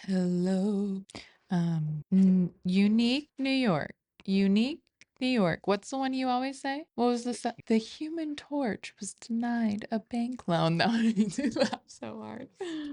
Hello. Unique New York. Unique New York. What's the one you always say? What was the Human Torch was denied a bank loan. That makes me laugh so hard.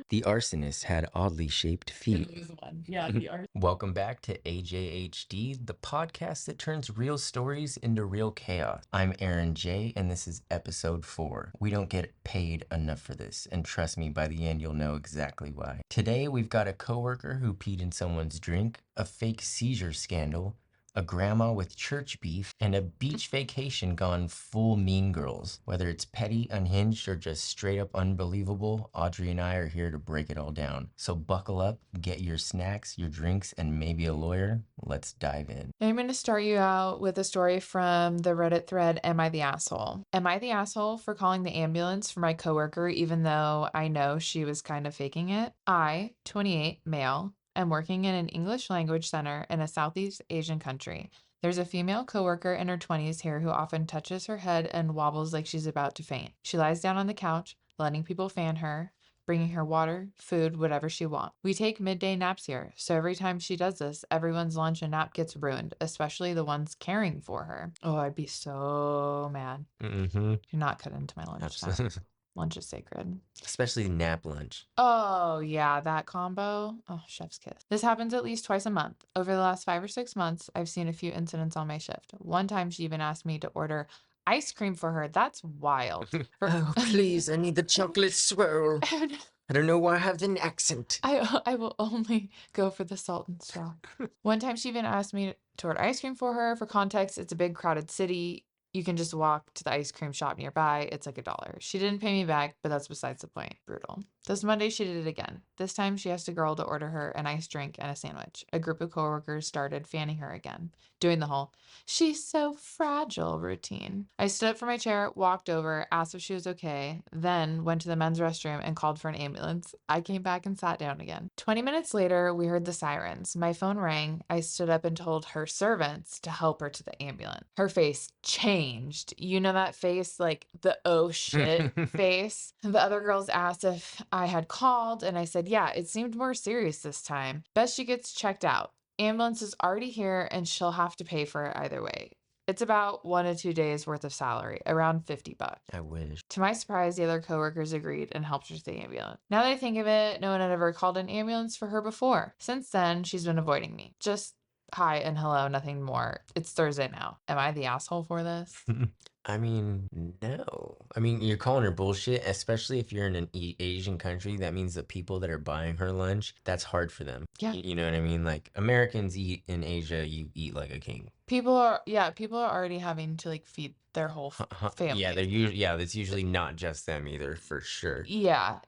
The arsonist had oddly shaped feet. It was one. Yeah, the art. Welcome back to AJHD, the podcast that turns real stories into real chaos. I'm Aaron J, and this is episode 4. We don't get paid enough for this, and trust me, by the end you'll know exactly why. Today we've got a coworker who peed in someone's drink, a fake seizure scandal, a grandma with church beef, and a beach vacation gone full Mean Girls. Whether it's petty, unhinged, or just straight up unbelievable, Audrey and I are here to break it all down. So buckle up, get your snacks, your drinks, and maybe a lawyer. Let's dive in. I'm going to start you out with a story from the Reddit thread, Am I the Asshole? Am I the asshole for calling the ambulance for my coworker even though I know she was kind of faking it? I, 28, male, am working in an English language center in a Southeast Asian country. There's a female coworker in her 20s here who often touches her head and wobbles like she's about to faint. She lies down on the couch, letting people fan her, bringing her water, food, whatever she wants. We take midday naps here, so every time she does this, everyone's lunch and nap gets ruined, especially the ones caring for her. Oh, I'd be so mad. Mm-hmm. Do not cut into my lunch time. Absolutely. Lunch is sacred. Especially nap lunch. Oh, yeah, that combo. Oh, chef's kiss. This happens at least twice a month. Over the last 5 or 6 months, I've seen a few incidents on my shift. One time she even asked me to order ice cream for her. That's wild. Oh, please, I need the chocolate swirl. I don't know why I have an accent. I will only go for the salt and straw. One time she even asked me to order ice cream for her. For context, it's a big crowded city. You can just walk to the ice cream shop nearby. It's like $1. She didn't pay me back, but that's besides the point. Brutal. This Monday she did it again. This time she asked a girl to order her an iced drink and a sandwich. A group of coworkers started fanning her again, doing the whole "she's so fragile" routine. I stood up from my chair, walked over, asked if she was okay, then went to the men's restroom and called for an ambulance. I came back and sat down again. 20 minutes later, we heard the sirens. My phone rang. I stood up and told her servants to help her to the ambulance. Her face changed. You know that face, like the oh shit face? The other girls asked if I had called, and I said, yeah, it seemed more serious this time. Best she gets checked out. Ambulance is already here, and she'll have to pay for it either way. It's about 1 to 2 days worth of salary, around $50. I wish. To my surprise, the other coworkers agreed and helped her to the ambulance. Now that I think of it, no one had ever called an ambulance for her before. Since then, she's been avoiding me. Just hi and hello, nothing more. It's Thursday now. Am I the asshole for this? I mean, no. I mean, you're calling her bullshit, especially if you're in an Asian country. That means the people that are buying her lunch, that's hard for them. Yeah. You know what I mean? Like, Americans eat in Asia, you eat like a king. People are already having to like feed their whole family. Yeah, they're usually, that's usually not just them either, for sure. Yeah.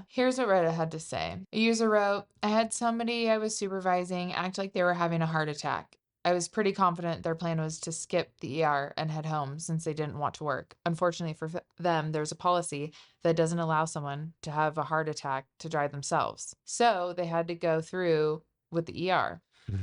Here's what Reddit had to say. A user wrote, I had somebody I was supervising act like they were having a heart attack. I was pretty confident their plan was to skip the ER and head home since they didn't want to work. Unfortunately for them, there's a policy that doesn't allow someone to have a heart attack to drive themselves. So they had to go through with the ER.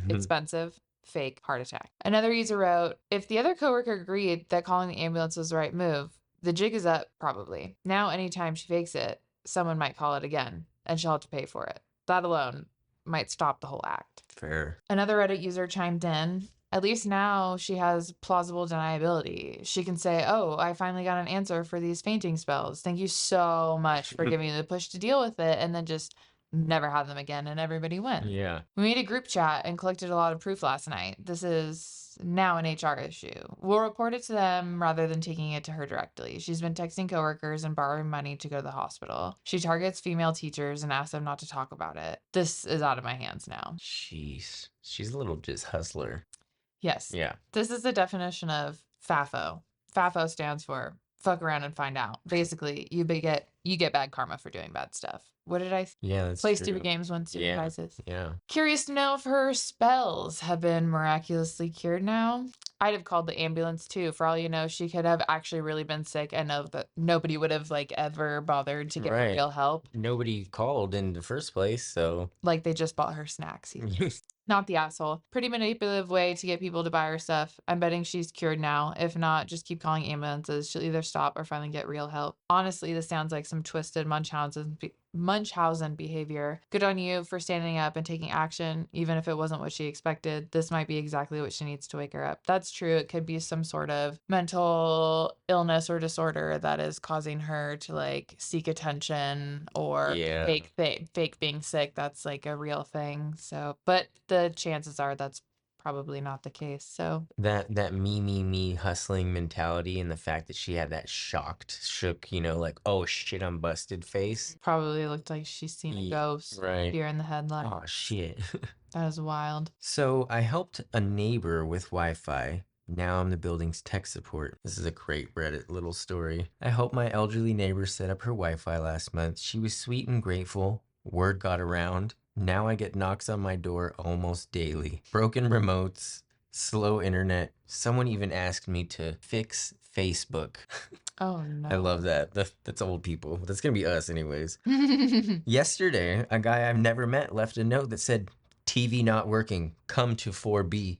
Expensive, fake heart attack. Another user wrote, if the other coworker agreed that calling the ambulance was the right move, the jig is up, probably. Now, anytime she fakes it, someone might call it again, and she'll have to pay for it. That alone might stop the whole act. Fair. Another Reddit user chimed in, at least now she has plausible deniability. She can say, oh, I finally got an answer for these fainting spells. Thank you so much for giving me the push to deal with it, and then just never have them again, and everybody wins. Yeah. We made a group chat and collected a lot of proof last night. This is now an HR issue. We'll report it to them rather than taking it to her directly. She's been texting coworkers and borrowing money to go to the hospital. She targets female teachers and asks them not to talk about it. This is out of my hands now. Jeez. She's a little just hustler. Yes. Yeah. This is the definition of FAFO. FAFO stands for fuck around and find out. Basically, you get bad karma for doing bad stuff. What did I say? Yeah, that's Play true. stupid games, win stupid prizes. Yeah. Curious to know if her spells have been miraculously cured now. I'd have called the ambulance too. For all you know, she could have actually really been sick and know that nobody would have like ever bothered to get her real help. Nobody called in the first place, so like they just bought her snacks. Not the asshole. Pretty manipulative way to get people to buy her stuff. I'm betting she's cured now. If not, just keep calling ambulances. She'll either stop or finally get real help. Honestly, this sounds like some twisted Munchausen Munchausen behavior. Good on you for standing up and taking action, even if it wasn't what she expected. This might be exactly what she needs to wake her up. That's true. It could be some sort of mental illness or disorder that is causing her to like seek attention or Yeah. fake being sick. That's like a real thing. So, but the chances are that's probably not the case. So That me hustling mentality and the fact that she had that shook, like, oh shit, I'm busted face. probably looked like she's seen a ghost, Right. deer in the headlights. Oh shit. That is wild. So I helped a neighbor with Wi-Fi. Now I'm the building's tech support. This is a great Reddit little story. I helped my elderly neighbor set up her Wi-Fi last month. She was sweet and grateful. Word got around. Now I get knocks on my door almost daily. Broken remotes, slow internet. Someone even asked me to fix Facebook. Oh I no. love that. That's old people. That's gonna be us anyways. Yesterday, a guy I've never met left a note that said, TV not working, come to 4B.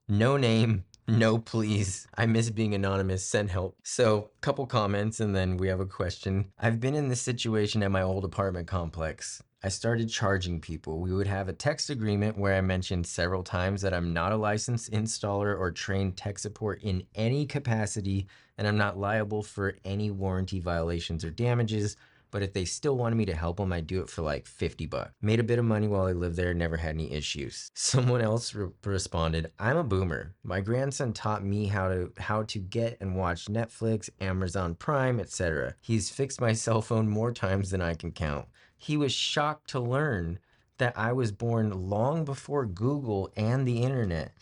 No name, no please. I miss being anonymous, send help. So, couple comments and then we have a question. I've been in this situation at my old apartment complex. I started charging people. We would have a text agreement where I mentioned several times that I'm not a licensed installer or trained tech support in any capacity, and I'm not liable for any warranty violations or damages. But if they still wanted me to help them, I'd do it for like $50. Made a bit of money while I lived there, never had any issues. Someone else responded, I'm a boomer. My grandson taught me how to get and watch Netflix, Amazon Prime, etc. He's fixed my cell phone more times than I can count. He was shocked to learn that I was born long before Google and the internet.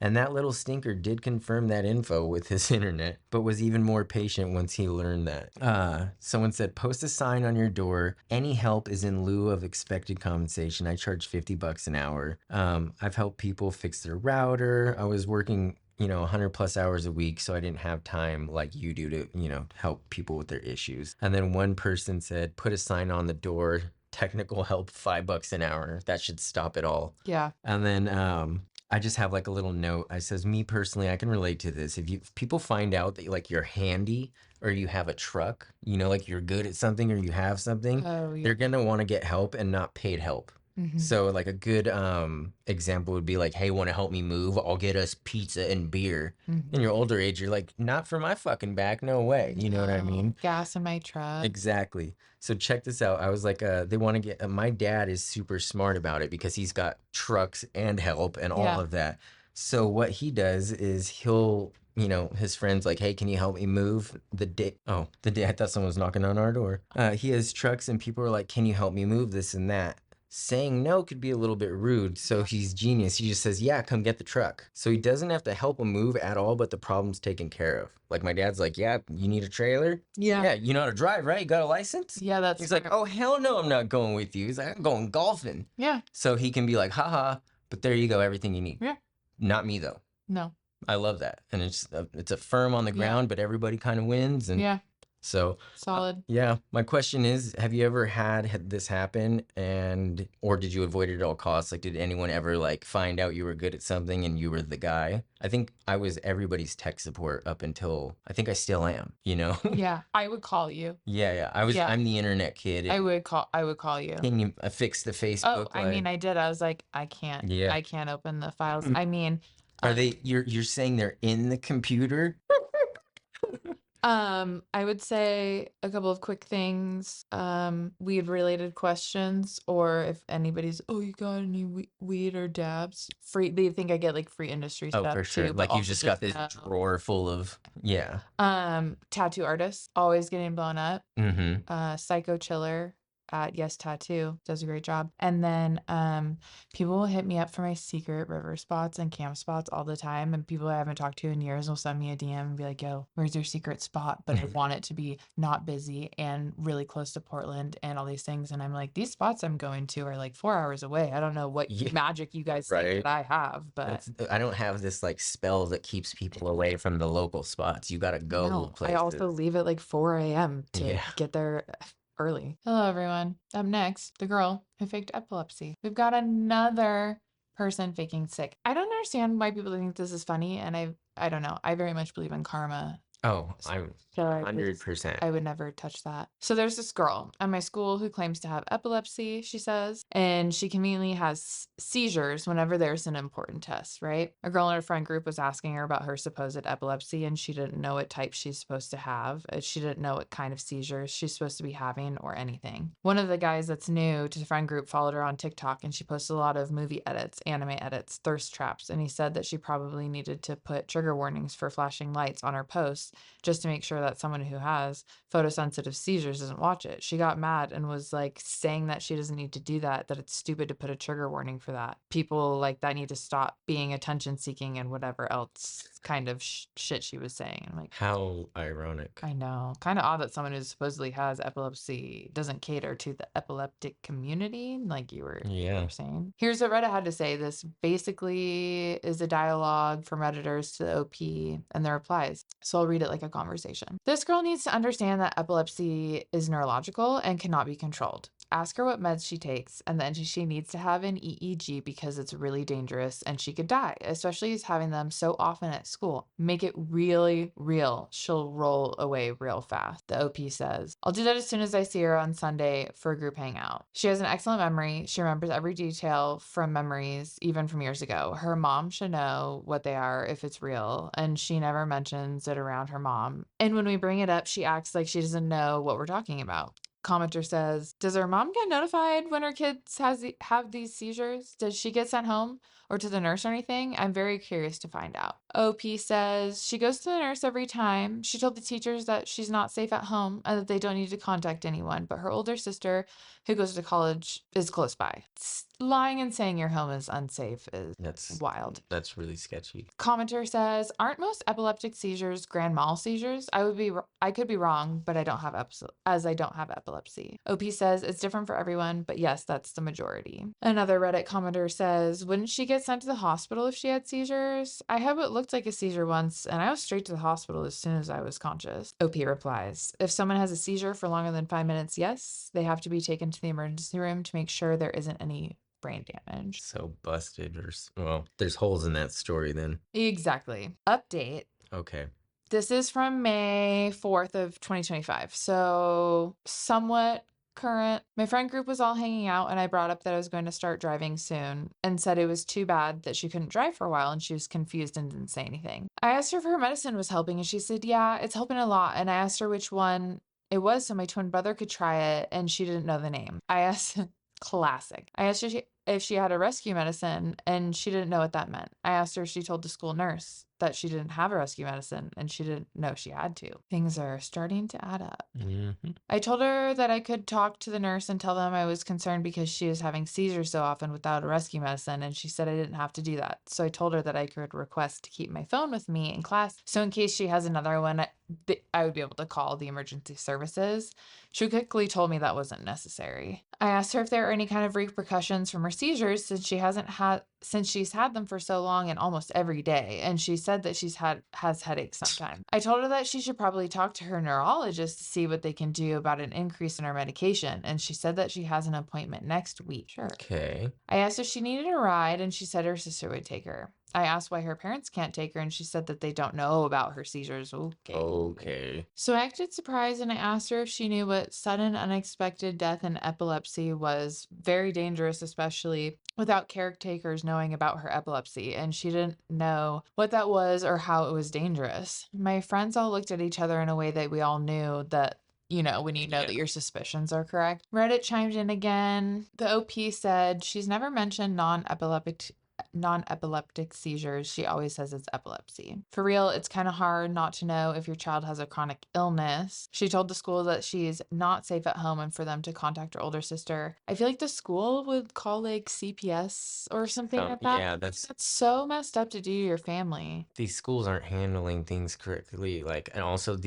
And that little stinker did confirm that info with his internet, but was even more patient once he learned that. Someone said, post a sign on your door. Any help is in lieu of expected compensation. I charge $50 an hour. I've helped people fix their router. I was working 100 plus hours a week, so I didn't have time like you do to, help people with their issues. And then one person said, put a sign on the door, technical help, $5 an hour. That should stop it all. Yeah. And then I just have like a little note. I says, me personally, I can relate to this. If people find out that like you're handy or you have a truck, like you're good at something or you have something, Oh yeah. they're gonna want to get help and not paid help. So like a good example would be like, hey, want to help me move? I'll get us pizza and beer. In your older age, you're like, not for my fucking back, no way. You know what I mean? Gas in my truck. Exactly. So check this out. I was like, they want to get, my dad is super smart about it because he's got trucks and help and all Yeah. of that. So what he does is his friends like, hey, can you help me move the day? Oh, the day I thought someone was knocking on our door. He has trucks and people are like, can you help me move this and that? Saying no could be a little bit rude. So he's genius. He just says, yeah, come get the truck. So he doesn't have to help him move at all, but the problem's taken care of. Like my dad's like, yeah, you need a trailer? Yeah, you know how to drive, right? You got a license? Yeah, that's He's like, oh, hell no, I'm not going with you. He's like, I'm going golfing. Yeah. So he can be like, haha, but there you go, everything you need. Yeah. Not me, though. No. I love that. And it's a firm on the ground, but everybody kind of wins. And Yeah. so Solid. yeah, my question is, have you ever had this happen or did you avoid it at all costs? Like, did anyone ever like find out you were good at something and you were the guy? I think I was everybody's tech support up until, I think I still am, Yeah. I would call you. Yeah. Yeah. I'm the internet kid. I would call you. Can you fix the Facebook? Oh, I mean, I did. I was like, I can't. Yeah. I can't open the files. I mean, Are you're saying they're in the computer? I would say a couple of quick things. Weed related questions, or if anybody's, oh, you got any weed or dabs? Free. They think I get like free industry Oh, stuff for sure. too. Like but you've also just got this know. drawer full of, yeah. Tattoo artists always getting blown up. Mm-hmm. Psycho Chiller at Yes Tattoo does a great job. And then people will hit me up for my secret river spots and camp spots all the time. And people I haven't talked to in years will send me a DM and be like, yo, where's your secret spot? But I want it to be not busy and really close to Portland and all these things. And I'm like, these spots I'm going to are like 4 hours away. I don't know what magic you guys think that I have, but I don't have this like spell that keeps people away from the local spots. You got to go no, places. I also leave at like 4 a.m. to get there early. Hello, everyone. Up next, the girl who faked epilepsy. We've got another person faking sick. I don't understand why people think this is funny, and I don't know. I very much believe in karma. Oh, I'm So 100%. I would never touch that. So there's this girl at my school who claims to have epilepsy, she says, and she conveniently has seizures whenever there's an important test, right? A girl in her friend group was asking her about her supposed epilepsy, and she didn't know what type she's supposed to have. She didn't know what kind of seizures she's supposed to be having or anything. One of the guys that's new to the friend group followed her on TikTok, and she posted a lot of movie edits, anime edits, thirst traps, and he said that she probably needed to put trigger warnings for flashing lights on her posts just to make sure that someone who has photosensitive seizures doesn't watch it. She got mad and was like saying that she doesn't need to do that, that it's stupid to put a trigger warning for that. People like that need to stop being attention seeking and whatever else kind of shit she was saying. I'm like, How ironic. I know. Kind of odd that someone who supposedly has epilepsy doesn't cater to the epileptic community, like you were Yeah. saying. Here's what Reddit had to say. This basically is a dialogue from Redditors to the OP and their replies. So I'll read it like a conversation. This girl needs to understand that epilepsy is neurological and cannot be controlled. Ask her what meds she takes, and then she needs to have an EEG because it's really dangerous and she could die, especially as having them so often at school. Make it really real. She'll roll away real fast, the OP says. I'll do that as soon as I see her on Sunday for a group hangout. She has an excellent memory. She remembers every detail from memories, even from years ago. Her mom should know what they are if it's real, and she never mentions it around her mom. And when we bring it up, she acts like she doesn't know what we're talking about. Commenter says, does her mom get notified when her kids have these seizures? Does she get sent home or to the nurse or anything? I'm very curious to find out. OP says she goes to the nurse every time. She told the teachers that she's not safe at home and that they don't need to contact anyone, but her older sister, who goes to college, is close by. Lying and saying your home is unsafe is wild. That's really sketchy. Commenter says, aren't most epileptic seizures grand mal seizures? I could be wrong, but I don't have epilepsy. OP says it's different for everyone, but yes, that's the majority. Another Reddit commenter says, wouldn't she get sent to the hospital if she had seizures? I had what looked like a seizure once, and I was straight to the hospital as soon as I was conscious. OP replies, if someone has a seizure for longer than 5 minutes, yes, they have to be taken to the emergency room to make sure there isn't any brain damage. So busted, well, there's holes in that story then. Exactly. Update. Okay. This is from May 4th of 2025. So somewhat current. My friend group was all hanging out and I brought up that I was going to start driving soon and said it was too bad that she couldn't drive for a while and she was confused and didn't say anything. I asked her if her medicine was helping and she said, yeah, it's helping a lot. And I asked her which one it was so my twin brother could try it and she didn't know the name. I asked classic. I asked her if she had a rescue medicine and she didn't know what that meant. I asked her if she told the school nurse that she didn't have a rescue medicine and she didn't know she had to. Things are starting to add up. Mm-hmm. I told her that I could talk to the nurse and tell them I was concerned because she was having seizures so often without a rescue medicine, and she said I didn't have to do that. So I told her that I could request to keep my phone with me in class, so in case she has another one, I would be able to call the emergency services. She quickly told me that wasn't necessary. I asked her if there are any kind of repercussions from her seizures since she's had them for so long and almost every day, and she said that has headaches sometimes. I told her that she should probably talk to her neurologist to see what they can do about an increase in her medication, and she said that she has an appointment next week. Sure. Okay. I asked if she needed a ride, and she said her sister would take her. I asked why her parents can't take her, and she said that they don't know about her seizures. Okay. So I acted surprised, and I asked her if she knew what sudden, unexpected death in epilepsy was. Very dangerous, especially without caretakers knowing about her epilepsy, and she didn't know what that was or how it was dangerous. My friends all looked at each other in a way that we all knew that when you know that your suspicions are correct. Reddit chimed in again. The OP said she's never mentioned non-epileptic seizures. She always says it's epilepsy. For real, it's kind of hard not to know if your child has a chronic illness. She told the school that she's not safe at home and for them to contact her older sister. I feel like the school would call like CPS or something like that. Yeah, that's so messed up to do to your family. These schools aren't handling things correctly. And also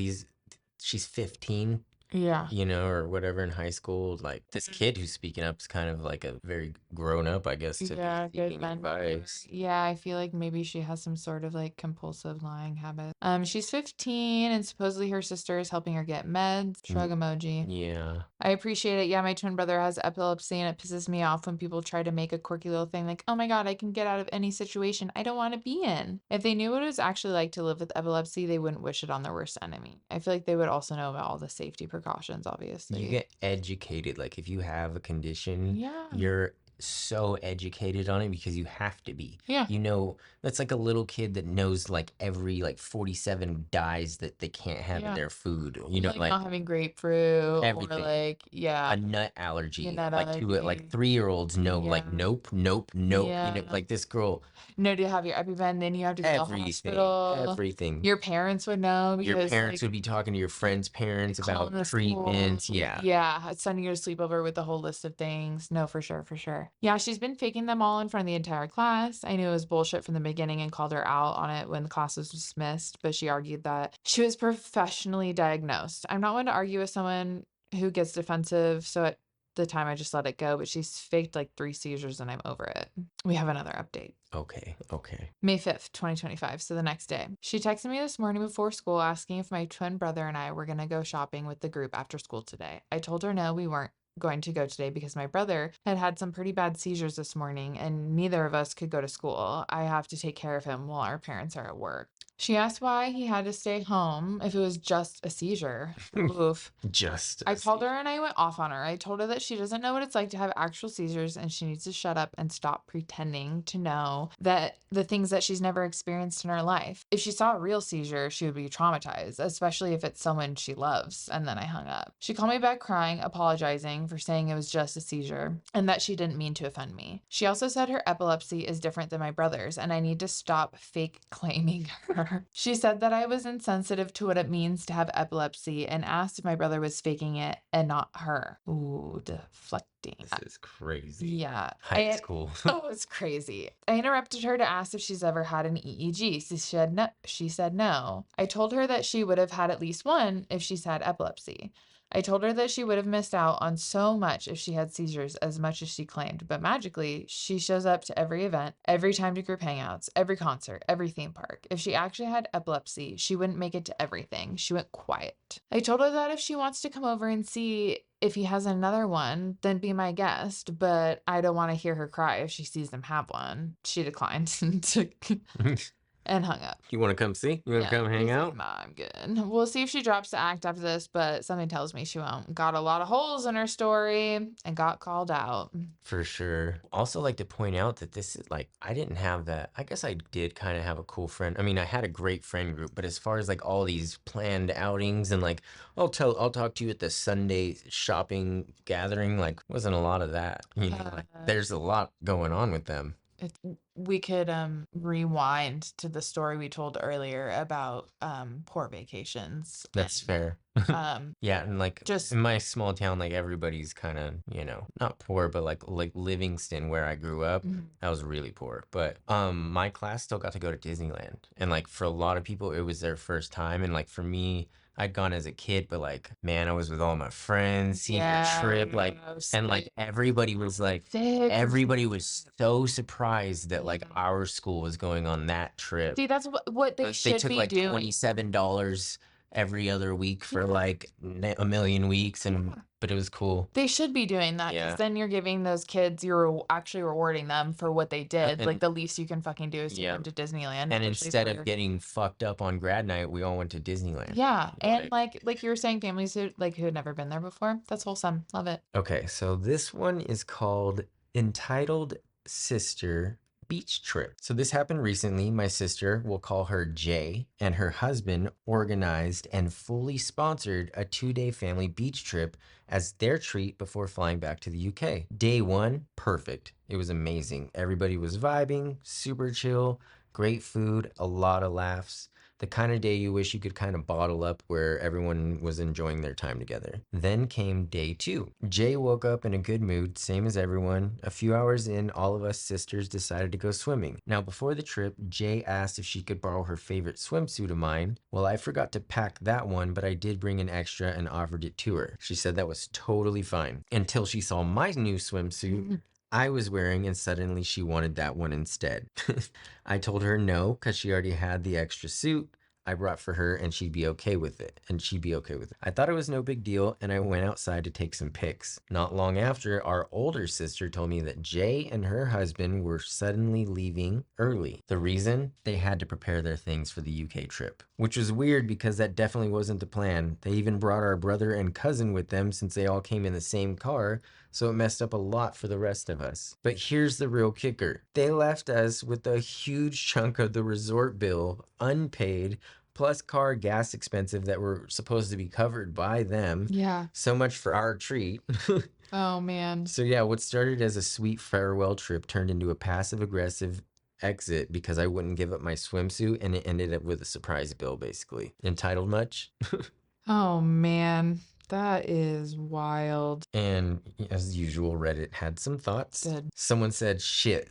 she's 15. Yeah. Or whatever in high school. Like this kid who's speaking up is kind of like a very grown up, I guess, to be seeking advice. Yeah, I feel like maybe she has some sort of like compulsive lying habit. She's 15 and supposedly her sister is helping her get meds. Shrug emoji. Yeah. I appreciate it. Yeah, my twin brother has epilepsy, and it pisses me off when people try to make a quirky little thing like, "Oh my god, I can get out of any situation I don't wanna be in." If they knew what it was actually like to live with epilepsy, they wouldn't wish it on their worst enemy. I feel like they would also know about all the safety precautions, You obviously. get educated. Like if you have a condition, Yeah. you're so educated on it because you have to be. Yeah. You know, that's like a little kid that knows like every like 47 dyes that they can't have in Yeah. their food. You know, Like like not having grapefruit or everything. like, A yeah, nut your allergy. nut Like to it, like allergy. 3-year-olds know, like Yeah. nope, nope, nope. You know, Yeah. like this girl, No, to have your EpiPen, then you have to go to the everything, hospital. everything. Your parents would know Your because, parents like, would be talking to your friends' parents calling about the school. treatments. Yeah. Yeah, sending you to sleepover with a whole list of things. No, for sure, for sure. Yeah, she's been faking them all in front of the entire class. I knew it was bullshit from the beginning and called her out on it when the class was dismissed, but she argued that she was professionally diagnosed. I'm not one to argue with someone who gets defensive, so at the time I just let it go, but she's faked like 3 seizures and I'm over it. We have another update. Okay. Okay. May 5th, 2025, so the next day. She texted me this morning before school asking if my twin brother and I were going to go shopping with the group after school today. I told her no, we weren't going to go today because my brother had some pretty bad seizures this morning and neither of us could go to school. I have to take care of him while our parents are at work. She asked why he had to stay home if it was just a seizure. Oof. Just I a called her seizure. and I went off on her. I told her that she doesn't know what it's like to have actual seizures and she needs to shut up and stop pretending to know that the things that she's never experienced in her life. If she saw a real seizure, she would be traumatized, especially if it's someone she loves. And then I hung up. She called me back crying, apologizing for saying it was just a seizure and that she didn't mean to offend me. She also said her epilepsy is different than my brother's and I need to stop fake claiming her. She said that I was insensitive to what it means to have epilepsy and asked if my brother was faking it and not her. Ooh, deflecting. This is crazy. Yeah. High school. Oh, it's crazy. I interrupted her to ask if she's ever had an EEG. So she said no. She said no. I told her that she would have had at least one if she's had epilepsy. I told her that she would have missed out on so much if she had seizures as much as she claimed, but magically, she shows up to every event, every time to group hangouts, every concert, every theme park. If she actually had epilepsy, she wouldn't make it to everything. She went quiet. I told her that if she wants to come over and see if he has another one, then be my guest, but I don't want to hear her cry if she sees him have one. She declined and hung up. You want to come see? You want to Yeah, come hang she's like, out? "Ma, I'm good." We'll see if she drops the act after this, but something tells me she won't. Got a lot of holes in her story and got called out. For sure. Also like to point out that this is like I didn't have that. I guess I did kind of have a cool friend. I mean, I had a great friend group, but as far as like all these planned outings and like I'll talk to you at the Sunday shopping gathering, like wasn't a lot of that. You know, like Uh, there's a lot going on with them. it, we could rewind to the story we told earlier about poor vacations That's and fair. Yeah, and like just in my small town, like everybody's kind of, you know, not poor, but like Livingston where I grew up, mhm. I was really poor. But my class still got to go to Disneyland. And like for a lot of people it was their first time and like for me, I'd gone as a kid, but like man, I was with all my friends, senior trip, like Yeah, and like sick. everybody was so surprised that like Yeah. our school was going on that trip. See, that's what they They should took be like doing. $27 every other week for Yeah. like a million weeks and Yeah. but it was cool. They should be doing that because Yeah. then you're giving those kids, you're actually rewarding them for what they did. Like And the least you can fucking do is take yeah. them to Disneyland, And especially instead of for getting fucked up on grad night, we all went to Disneyland. yeah. And Like, like you were saying, families who had never been there before. That's wholesome. Love it. okay, so this one is called Entitled Sister Beach Trip. So this happened recently. My sister, we'll call her Jay, and her husband organized and fully sponsored a 2-day family beach trip as their treat before flying back to the UK. Day one, perfect. It was amazing. Everybody was vibing, super chill, great food, a lot of laughs. The kind of day you wish you could kind of bottle up where everyone was enjoying their time together. Then came day two. Jay woke up in a good mood, same as everyone. A few hours in, all of us sisters decided to go swimming. Now, before the trip, Jay asked if she could borrow her favorite swimsuit of mine. Well, I forgot to pack that one, but I did bring an extra and offered it to her. She said that was totally fine until she saw my new swimsuit I was wearing and suddenly she wanted that one instead. I told her no because she already had the extra suit. I brought for her and she'd be okay with it. I thought it was no big deal and I went outside to take some pics. Not long after, our older sister told me that Jay and her husband were suddenly leaving early. The reason? They had to prepare their things for the UK trip, which was weird because that definitely wasn't the plan. They even brought our brother and cousin with them since they all came in the same car, so it messed up a lot for the rest of us. But here's the real kicker. They left us with a huge chunk of the resort bill unpaid, plus car gas expensive that were supposed to be covered by them. Yeah. So much for our treat. Oh, man. So yeah, what started as a sweet farewell trip turned into a passive aggressive exit because I wouldn't give up my swimsuit, and it ended up with a surprise bill, basically. Entitled much? Oh, man. That is wild. And as usual, Reddit had some thoughts. Good. Someone said, shit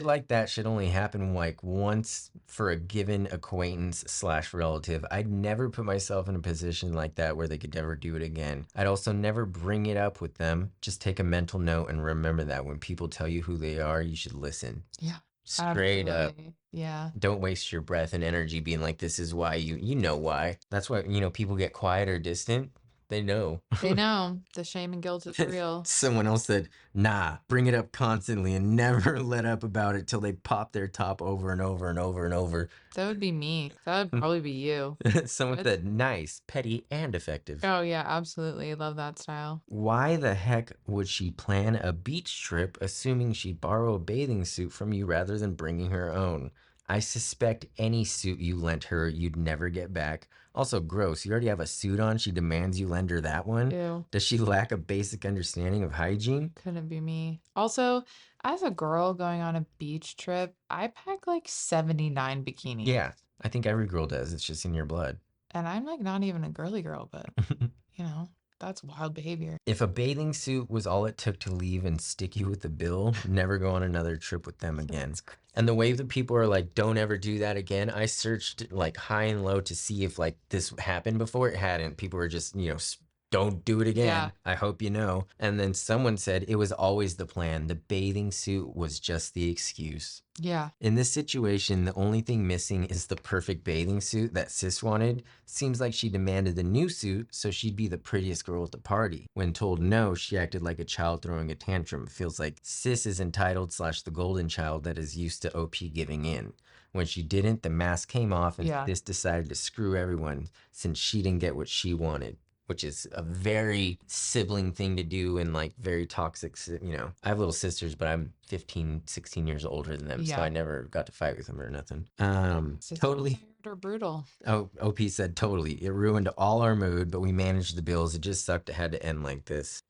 like that should only happen like once for a given acquaintance slash relative. I'd never put myself in a position like that where they could never do it again. I'd also never bring it up with them. Just take a mental note and remember that when people tell you who they are, you should listen. Yeah. Straight up. Absolutely. Yeah. Don't waste your breath and energy being like, this is why you know why. That's why, people get quiet or distant. They know. They know the shame and guilt is real. Someone else said, nah, bring it up constantly and never let up about it till they pop their top over and over and over and over. That would be me. That would probably be you. Someone said, nice, petty, and effective. Oh, yeah, absolutely. Love that style. Why the heck would she plan a beach trip assuming she'd borrow a bathing suit from you rather than bringing her own? I suspect any suit you lent her, you'd never get back. Also, gross. You already have a suit on. She demands you lend her that one. Ew. Does she lack a basic understanding of hygiene? Couldn't be me. Also, as a girl going on a beach trip, I pack like 79 bikinis. Yeah, I think every girl does. It's just in your blood. And I'm like not even a girly girl, but that's wild behavior. If a bathing suit was all it took to leave and stick you with the bill, never go on another trip with them again. And the way that people are like, don't ever do that again. I searched like high and low to see if like this happened before. It hadn't. People were just, don't do it again. Yeah. I hope you know. And then someone said it was always the plan. The bathing suit was just the excuse. Yeah. In this situation, the only thing missing is the perfect bathing suit that sis wanted. Seems like she demanded the new suit so she'd be the prettiest girl at the party. When told no, she acted like a child throwing a tantrum. Feels like sis is entitled slash the golden child that is used to OP giving in. When she didn't, the mask came off and sis decided to screw everyone since she didn't get what she wanted, which is a very sibling thing to do and like very toxic. I have little sisters, but I'm 15, 16 years older than them. So I never got to fight with them or nothing. Totally. Or brutal. Oh, OP said totally. It ruined all our mood, but we managed the bills. It just sucked it had to end like this.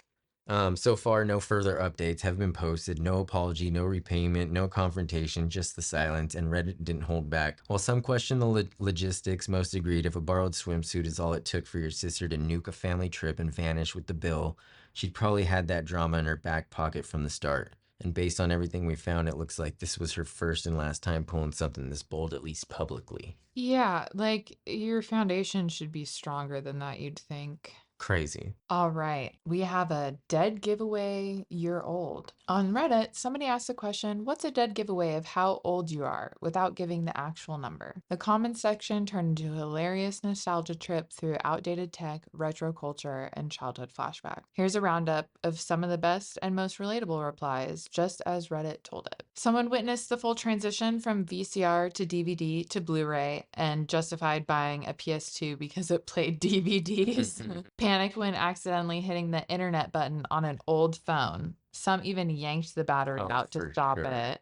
So far, no further updates have been posted. No apology, no repayment, no confrontation, just the silence, and Reddit didn't hold back. While some question the logistics, most agreed if a borrowed swimsuit is all it took for your sister to nuke a family trip and vanish with the bill, she'd probably had that drama in her back pocket from the start. And based on everything we found, it looks like this was her first and last time pulling something this bold, at least publicly. Yeah, like your foundation should be stronger than that, you'd think. Crazy. All right, we have a dead giveaway year old. On Reddit, somebody asked the question, what's a dead giveaway of how old you are without giving the actual number? The comments section turned into a hilarious nostalgia trip through outdated tech, retro culture, and childhood flashback. Here's a roundup of some of the best and most relatable replies, just as Reddit told it. Someone witnessed the full transition from VCR to DVD to Blu-ray and justified buying a PS2 because it played DVDs. Panicked when accidentally hitting the internet button on an old phone. Some even yanked the battery out to stop it.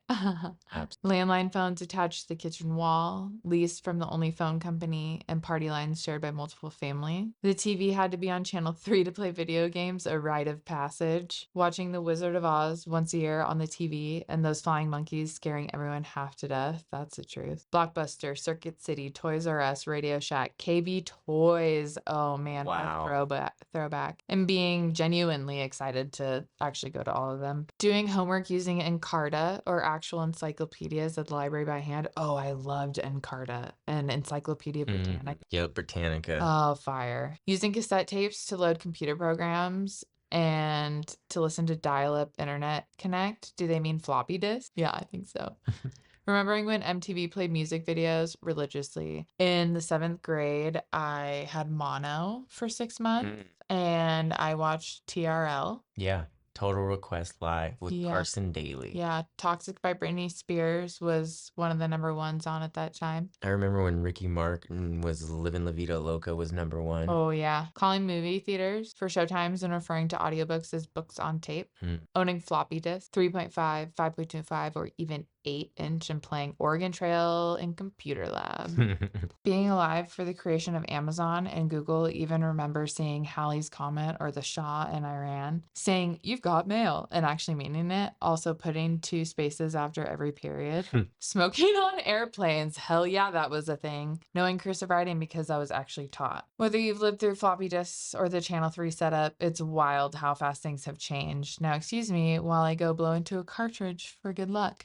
Landline phones attached to the kitchen wall, leased from the only phone company, and party lines shared by multiple family. The TV had to be on channel 3 to play video games, a rite of passage. Watching The Wizard of Oz once a year on the TV, and those flying monkeys scaring everyone half to death. That's the truth. Blockbuster, Circuit City, Toys R Us, Radio Shack, KB Toys. Oh man, wow. Throwback. And being genuinely excited to actually go to all of them. Doing homework using Encarta or actual encyclopedias at the library by hand. Oh, I loved Encarta and Encyclopedia Britannica. Yep, Britannica. Oh, fire. Using cassette tapes to load computer programs and to listen to dial-up internet connect. Do they mean floppy disk? Yeah, I think so. Remembering when MTV played music videos religiously. In the 7th grade, I had mono for 6 months, and I watched TRL. Yeah. Total Request Live with Yeah. Carson Daly. Yeah, Toxic by Britney Spears was one of the number ones on at that time. I remember when Ricky Martin was Livin' La Vida Loca was number one. Oh, yeah. Calling movie theaters for showtimes and referring to audiobooks as books on tape. Owning floppy disks, 3.5, 5.25, or even 8-inch, and playing Oregon Trail in computer lab. Being alive for the creation of Amazon and Google, even remember seeing Halley's Comet or the Shah in Iran, saying, "You've got mail," and actually meaning it, also putting 2 spaces after every period. Smoking on airplanes, hell yeah, that was a thing. Knowing cursive writing because I was actually taught. Whether you've lived through floppy disks or the Channel 3 setup, it's wild how fast things have changed. Now, excuse me while I go blow into a cartridge for good luck.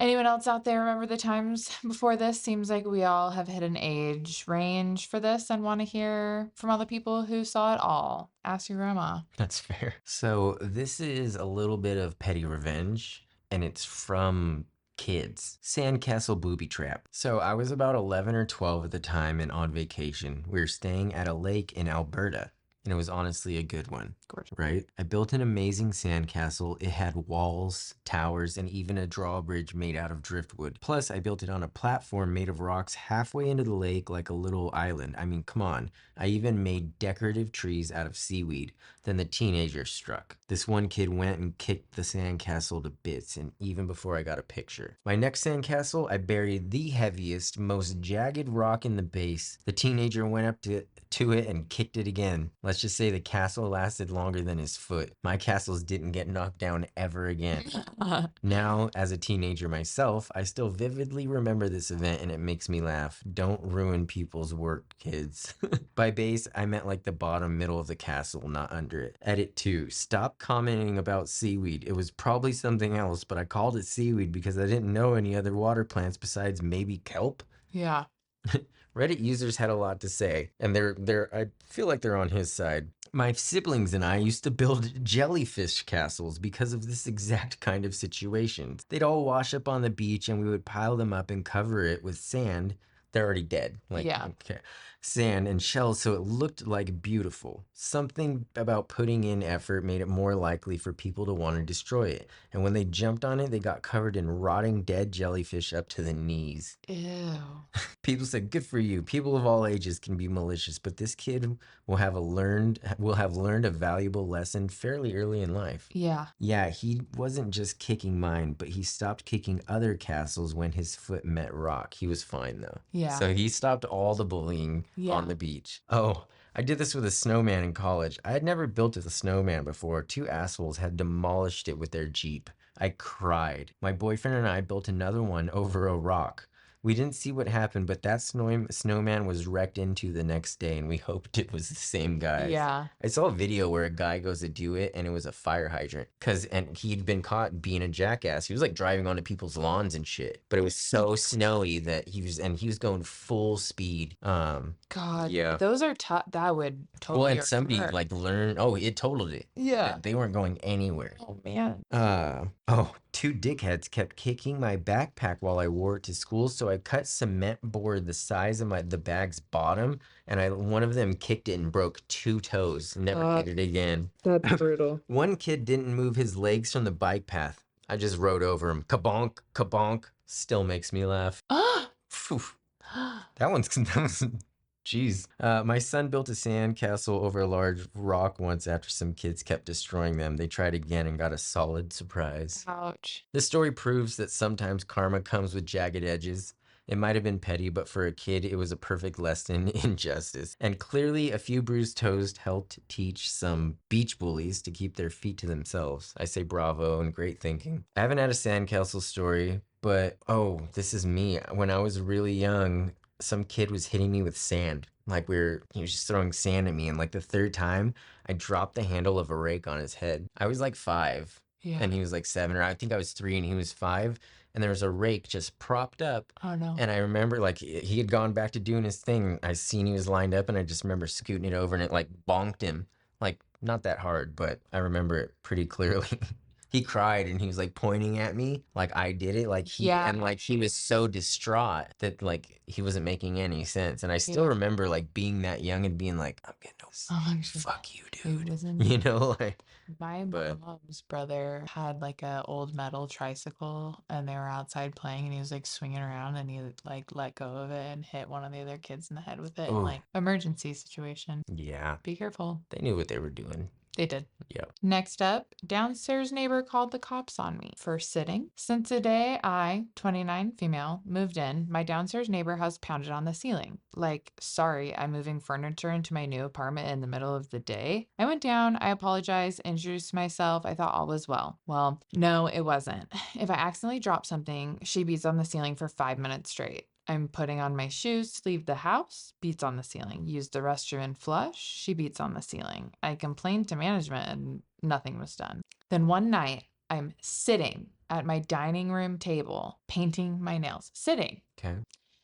Anyone else out there remember the times before this? Seems like we all have hit an age range for this and want to hear from all the people who saw it all. Ask your grandma. That's fair. So this is a little bit of petty revenge, and it's from kids. Sandcastle booby trap. So I was about 11 or 12 at the time and on vacation. We were staying at a lake in Alberta. And it was honestly a good one, Gorgeous. right? I built an amazing sandcastle. It had walls, towers, and even a drawbridge made out of driftwood. Plus, I built it on a platform made of rocks halfway into the lake like a little island. I mean, come on. I even made decorative trees out of seaweed. Then the teenager struck. This one kid went and kicked the sandcastle to bits, and even before I got a picture. My next sandcastle, I buried the heaviest, most jagged rock in the base. The teenager went up to it and kicked it again. Let's just say the castle lasted longer than his foot. My castles didn't get knocked down ever again. Now, as a teenager myself, I still vividly remember this event and it makes me laugh. Don't ruin people's work, kids. By base, I meant like the bottom middle of the castle, not under it. Edit 2. Stop commenting about seaweed. It was probably something else, but I called it seaweed because I didn't know any other water plants besides maybe kelp. Yeah. Reddit users had a lot to say, and I feel like they're on his side. My siblings and I used to build jellyfish castles because of this exact kind of situation. They'd all wash up on the beach and we would pile them up and cover it with sand. They're already dead. Yeah. Okay. Sand and shells so it looked like beautiful. Something about putting in effort made it more likely for people to want to destroy it. And when they jumped on it, they got covered in rotting dead jellyfish up to the knees. Ew. People said, "Good for you. People of all ages can be malicious, but this kid will have learned a valuable lesson fairly early in life." Yeah. Yeah, he wasn't just kicking mine, but he stopped kicking other castles when his foot met rock. He was fine though. Yeah. So he stopped all the bullying on the beach. Oh, I did this with a snowman in college. I had never built a snowman before. 2 assholes had demolished it with their Jeep. I cried. My boyfriend and I built another one over a rock. We didn't see what happened, but that snowman was wrecked into the next day, and we hoped it was the same guy. Yeah. I saw a video where a guy goes to do it, and it was a fire hydrant. And he'd been caught being a jackass. He was like driving onto people's lawns and shit. But it was so snowy that he was going full speed. God. Yeah. Those are tough. That would totally. Well, and somebody hurt. like learned. Oh, it totaled it. Yeah. They weren't going anywhere. Oh man. 2 dickheads kept kicking my backpack while I wore it to school, so I cut cement board the size of the bag's bottom, and one of them kicked it and broke 2 toes. Never hit it again. That's brutal. One kid didn't move his legs from the bike path. I just rode over him. Kabonk, kabonk. Still makes me laugh. Phew. That one's Jeez. My son built a sandcastle over a large rock once after some kids kept destroying them. They tried again and got a solid surprise. Ouch. This story proves that sometimes karma comes with jagged edges. It might have been petty, but for a kid, it was a perfect lesson in justice. And clearly, a few bruised toes helped teach some beach bullies to keep their feet to themselves. I say bravo and great thinking. I haven't had a sandcastle story, but this is me. When I was really young, some kid was hitting me with sand. He was just throwing sand at me. And like the 3rd time, I dropped the handle of a rake on his head. I was like 5 and he was like 7, or I think I was 3 and he was 5. And there was a rake just propped up. Oh no. And I remember like he had gone back to doing his thing. I seen he was lined up and I just remember scooting it over and it like bonked him. Like not that hard, but I remember it pretty clearly. he cried and he was like pointing at me like I did it. Like Yeah. he was so distraught that like he wasn't making any sense. And I still Yeah. remember like being that young and being like, I'm getting Oh, actually, fuck you, it dude. wasn't. You know, like, My but mom's brother had like a old metal tricycle and they were outside playing and he was like swinging around and he like let go of it and hit one of the other kids in the head with it. oh Like emergency situation. yeah, Be careful. they knew what they were doing. They did. Yeah. Next up, downstairs neighbor called the cops on me for sitting. Since the day I, 29 female, moved in, my downstairs neighbor has pounded on the ceiling. Like, sorry, I'm moving furniture into my new apartment in the middle of the day. I went down, I apologized, introduced myself. I thought all was well. Well, no, it wasn't. If I accidentally drop something, she beats on the ceiling for 5 minutes straight. I'm putting on my shoes to leave the house, beats on the ceiling. Use the restroom and flush, she beats on the ceiling. I complained to management and nothing was done. Then one night, I'm sitting at my dining room table, painting my nails, sitting. Okay.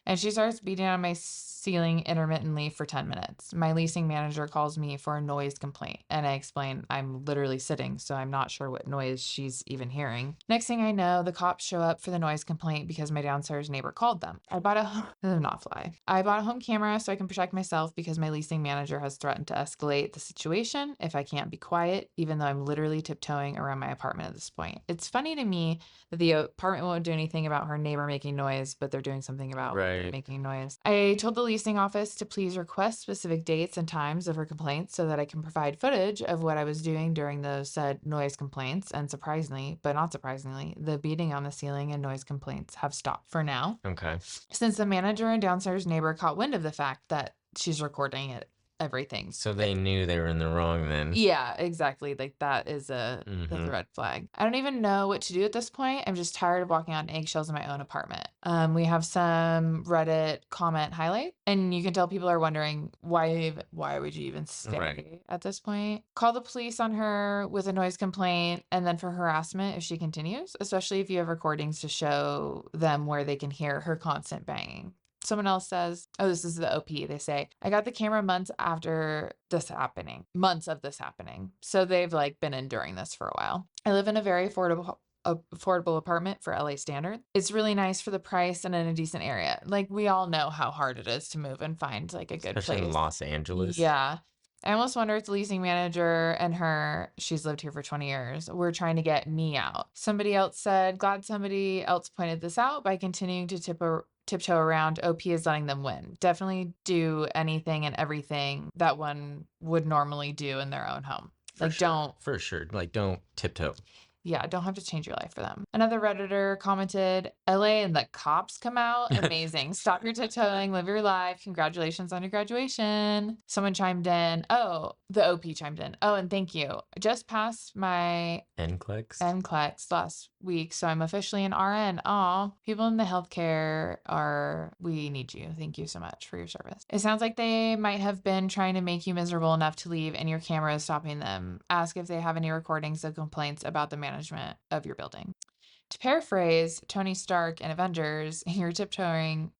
And she starts beating on my ceiling intermittently for 10 minutes. My leasing manager calls me for a noise complaint, and I explain I'm literally sitting, so I'm not sure what noise she's even hearing. Next thing I know, the cops show up for the noise complaint because my downstairs neighbor called them. I bought not fly. I bought a home camera so I can protect myself because my leasing manager has threatened to escalate the situation if I can't be quiet, even though I'm literally tiptoeing around my apartment at this point. It's funny to me that the apartment won't do anything about her neighbor making noise, but they're doing something about Right. making noise. I told the leasing office to please request specific dates and times of her complaints so that I can provide footage of what I was doing during those said noise complaints. And surprisingly, but not surprisingly, the beating on the ceiling and noise complaints have stopped for now. Okay. Since the manager and downstairs neighbor caught wind of the fact that she's recording it, everything. So they knew they were in the wrong then. Yeah, exactly. Like that is that's a red flag. I don't even know what to do at this point. I'm just tired of walking on eggshells in my own apartment. We have some Reddit comment highlight, and you can tell people are wondering why would you even stay Right. at this point? Call the police on her with a noise complaint, and then for harassment if she continues, especially if you have recordings to show them where they can hear her constant banging. Someone else says, oh, this is the OP. They say, I got the camera months after this happening, months of this happening. So they've like been enduring this for a while. I live in a very affordable apartment for LA standard. It's really nice for the price and in a decent area. Like we all know how hard it is to move and find like a good Especially in place. Los Angeles. Yeah. I almost wonder if the leasing manager and her, she's lived here for 20 years, were trying to get me out. Somebody else said, glad somebody else pointed this out by continuing to tiptoe around. OP is letting them win. Definitely do anything and everything that one would normally do in their own home. For sure. Like don't tiptoe. Yeah, don't have to change your life for them. Another Redditor commented, LA and the cops come out. Amazing. Stop your tiptoeing, live your life. Congratulations on your graduation. Someone chimed in. Oh, the OP chimed in. Oh, and thank you. I just passed my NCLEX last week, so I'm officially an RN. Aw, people in the healthcare we need you. Thank you so much for your service. It sounds like they might have been trying to make you miserable enough to leave and your camera is stopping them. Ask if they have any recordings of complaints about the management of your building. To paraphrase Tony Stark in Avengers, you're tiptoeing,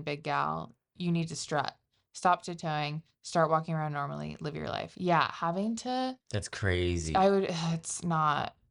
big gal. You need to strut. Stop tiptoeing. Start walking around normally. Live your life. Yeah, having to. That's crazy.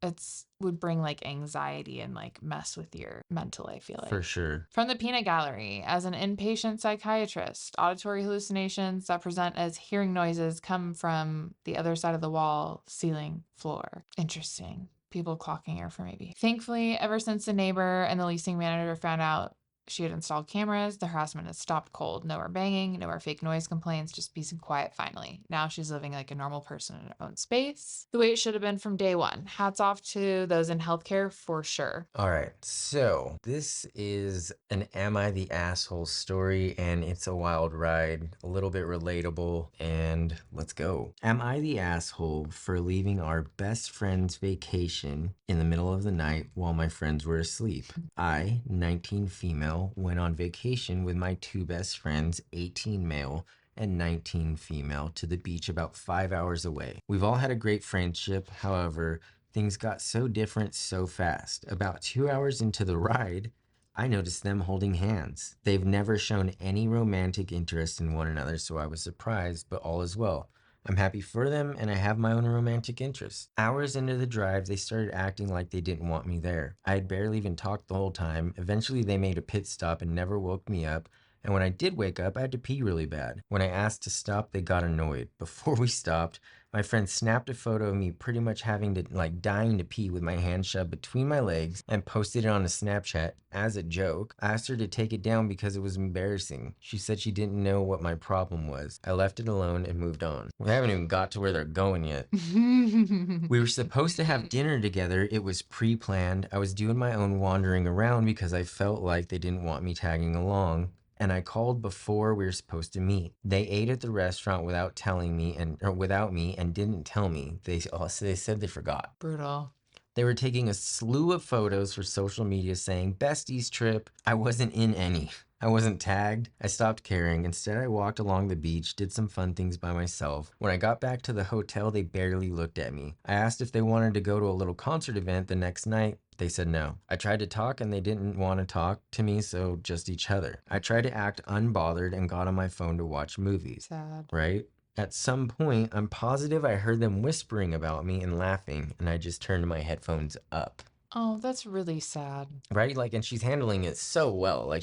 It's would bring like anxiety and like mess with your mental, I feel like. For sure. From the Peanut Gallery, as an inpatient psychiatrist, auditory hallucinations that present as hearing noises come from the other side of the wall, ceiling, floor. Interesting. People clocking her for maybe. Thankfully, ever since the neighbor and the leasing manager found out she had installed cameras, the harassment has stopped cold. No more banging, no more fake noise complaints, just peace and quiet finally. Now she's living like a normal person in her own space, the way it should have been from day one. Hats off to those in healthcare for sure. All right, so this is an Am I the Asshole story, and it's a wild ride, a little bit relatable, and let's go. Am I the asshole for leaving our best friend's vacation in the middle of the night while my friends were asleep? I, 19 female, went on vacation with my two best friends, 18 male and 19 female, to the beach about 5 hours away. We've all had a great friendship, however, things got so different so fast. About 2 hours into the ride, I noticed them holding hands. They've never shown any romantic interest in one another, so I was surprised, but all is well. I'm happy for them, and I have my own romantic interests. Hours into the drive, they started acting like they didn't want me there. I had barely even talked the whole time. Eventually, they made a pit stop and never woke me up. And when I did wake up, I had to pee really bad. When I asked to stop, they got annoyed. Before we stopped, my friend snapped a photo of me pretty much having to, like, dying to pee with my hand shoved between my legs and posted it on a Snapchat as a joke. I asked her to take it down because it was embarrassing. She said she didn't know what my problem was. I left it alone and moved on. We haven't even got to where they're going yet. We were supposed to have dinner together. It was pre-planned. I was doing my own wandering around because I felt like they didn't want me tagging along. And I called before we were supposed to meet. They ate at the restaurant without telling me or without me and didn't tell me. They said they forgot. Brutal. They were taking a slew of photos for social media saying besties trip. I wasn't in any. I wasn't tagged. I stopped caring. Instead, I walked along the beach, did some fun things by myself. When I got back to the hotel, they barely looked at me. I asked if they wanted to go to a little concert event the next night. They said no. I tried to talk and they didn't want to talk to me, so just each other. I tried to act unbothered and got on my phone to watch movies. Sad. Right? At some point, I'm positive I heard them whispering about me and laughing, and I just turned my headphones up. Oh, that's really sad. Right? Like, and she's handling it so well. Like,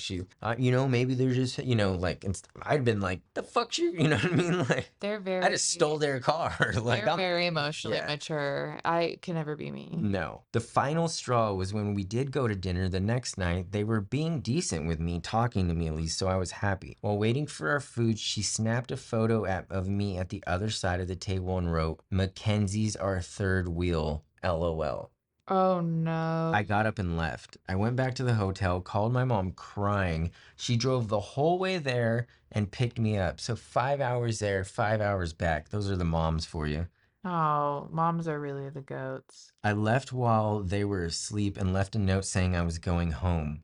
maybe they're just, like, I'd been like, the fuck you know what I mean? Like, They're I very, just stole their car. Like, they're very emotionally yeah. mature. I can never be me. No. The final straw was when we did go to dinner the next night. They were being decent with me, talking to me at least, so I was happy. While waiting for our food, she snapped a photo of me at the other side of the table and wrote, Mackenzie's our third wheel, LOL. Oh no. I got up and left. I went back to the hotel, called my mom crying. She drove the whole way there and picked me up. So 5 hours there, 5 hours back. Those are the moms for you. Oh, moms are really the goats. I left while they were asleep and left a note saying I was going home.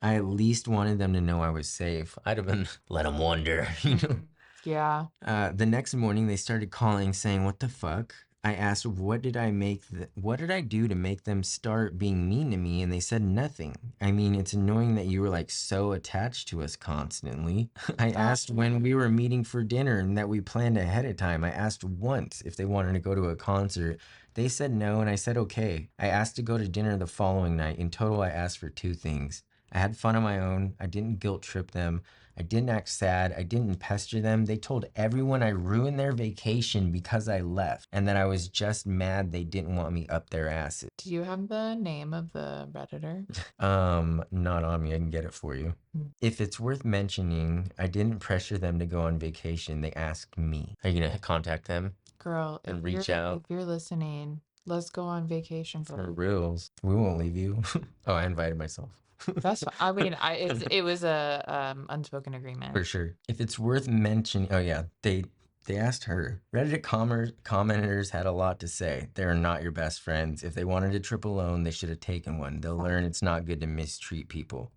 I at least wanted them to know I was safe. I'd have been, let them wonder, you know? Yeah. The next morning, they started calling saying, what the fuck? I asked, what did I do to make them start being mean to me? And they said nothing. I mean, it's annoying that you were like so attached to us constantly. I asked when we were meeting for dinner and that we planned ahead of time. I asked once if they wanted to go to a concert. They said no, and I said okay. I asked to go to dinner the following night. In total, I asked for two things. I had fun on my own. I didn't guilt trip them. I didn't act sad. I didn't pester them. They told everyone I ruined their vacation because I left and that I was just mad they didn't want me up their asses. Do you have the name of the Redditor? Not on me. I can get it for you. If it's worth mentioning, I didn't pressure them to go on vacation. They asked me. Are you going to contact them? Girl, And reach out. if you're listening, let's go on vacation For reals. We won't leave you. Oh, I invited myself. That's fine. I mean, it was a unspoken agreement. For sure. If it's worth mentioning, oh yeah, they asked her. Reddit commenters had a lot to say. They're not your best friends. If they wanted a trip alone, they should have taken one. They'll learn it's not good to mistreat people.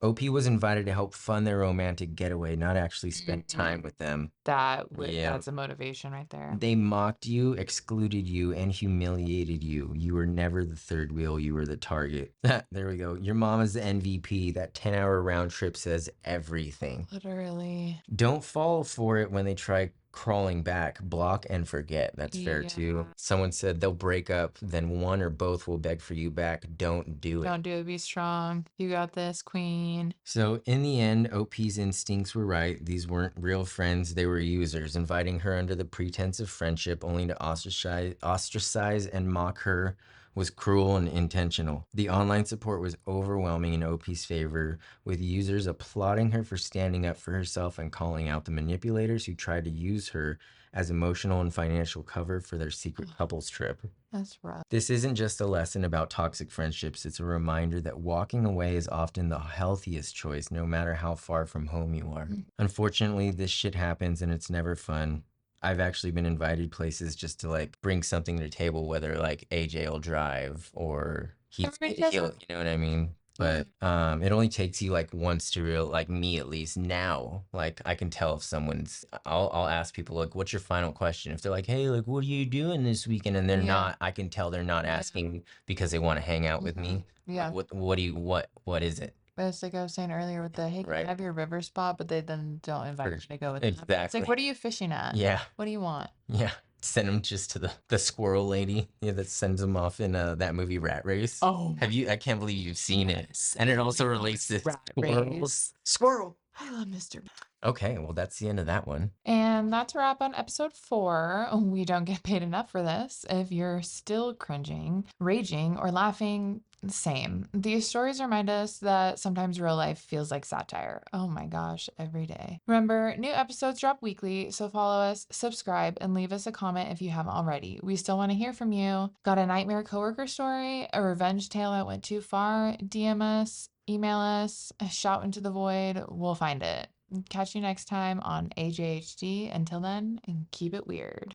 OP was invited to help fund their romantic getaway, not actually spend time with them. That's a motivation right there. They mocked you, excluded you, and humiliated you. You were never the third wheel. You were the target. There we go. Your mom is the MVP. That 10-hour round trip says everything. Literally. Don't fall for it when they try crawling back. Block and forget. That's fair too. Someone said they'll break up, then one or both will beg for you back. Don't do it. Don't do it. Be strong. You got this, queen. So in the end, OP's instincts were right. These weren't real friends. They were users, inviting her under the pretense of friendship only to ostracize and mock her was cruel and intentional. The online support was overwhelming in OP's favor, with users applauding her for standing up for herself and calling out the manipulators who tried to use her as emotional and financial cover for their secret couples trip. That's rough. This isn't just a lesson about toxic friendships. It's a reminder that walking away is often the healthiest choice, no matter how far from home you are. Unfortunately, this shit happens and it's never fun. I've actually been invited places just to like bring something to the table, whether like AJ will drive or he'll, you know what I mean? But it only takes you like once to like me at least now, like I can tell if someone's, I'll ask people like, what's your final question? If they're like, hey, like, what are you doing this weekend? And they're not, I can tell they're not asking because they want to hang out with me. Yeah. Like, what is it? It's like I was saying earlier with the, hey, can I Right. have your river spot? But they then don't invite you to go with them. It's Exactly. like, what are you fishing at? Yeah. What do you want? Yeah. Send them just to the squirrel lady. Yeah, that sends them off in that movie Rat Race. Oh, Have you? I can't believe you've seen it. And it also relates to Rat squirrels. Race. Squirrel. I love Mr. Okay, well that's the end of that one. And that's a wrap on episode 4. We don't get paid enough for this. If you're still cringing, raging, or laughing, same. These stories remind us that sometimes real life feels like satire. Oh my gosh, every day. Remember, new episodes drop weekly, so follow us, subscribe, and leave us a comment if you haven't already. We still want to hear from you. Got a nightmare coworker story? A revenge tale that went too far? DM us, email us, shout into the void. We'll find it. Catch you next time on AJHD. Until then, and keep it weird.